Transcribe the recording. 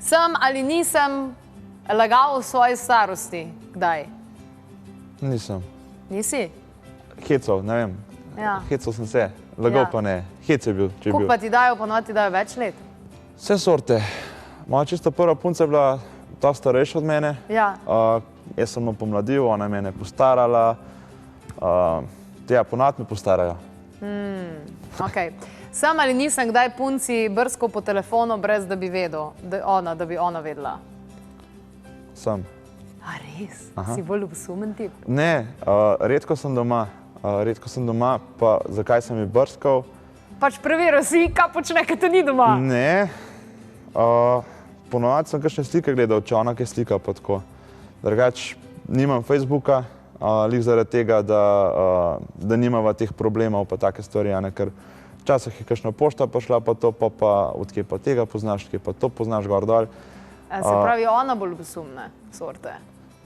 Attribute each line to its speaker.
Speaker 1: Sem ali nisem lagal v svoji starosti? Kdaj?
Speaker 2: Nisem.
Speaker 1: Nisi?
Speaker 2: Hecov, ne vem.
Speaker 1: Ja.
Speaker 2: Hecov sem se. Lagal pa ne. Hec je bil, če je bil.
Speaker 1: Koliko pa ti dajo, ponovadi ti dajo več let?
Speaker 2: Vse sorte. Moja čisto prva punca je bila ta starejša od mene.
Speaker 1: Ja.
Speaker 2: Jaz sem jo pomladil, ona je mene postarala. Ponovadi me postarajo.
Speaker 1: Okay. Sem ali nisem kdaj punci brskal po telefonu, brez da bi vedel, da bi ona vedela?
Speaker 2: Sem.
Speaker 1: A res?
Speaker 2: Aha.
Speaker 1: Si bolj ljubsumen tip?
Speaker 2: Ne, redko sem doma. Pa zakaj sem ji brskal?
Speaker 1: Pač preveril si, kaj počne, kad te ni doma.
Speaker 2: Ne. Ponovadi sem kakšne slike gledal, če ona kaj slika pa tako. Drugač, nimam Facebooka, lih zaradi tega, da nimava teh problemov pa take stvari, ker včasih je kakšna pošta prišla pa to, pa odkje pa tega poznaš, odkje pa to poznaš gor dol.
Speaker 1: Se pravi, ona bolj ljubosumne sorte.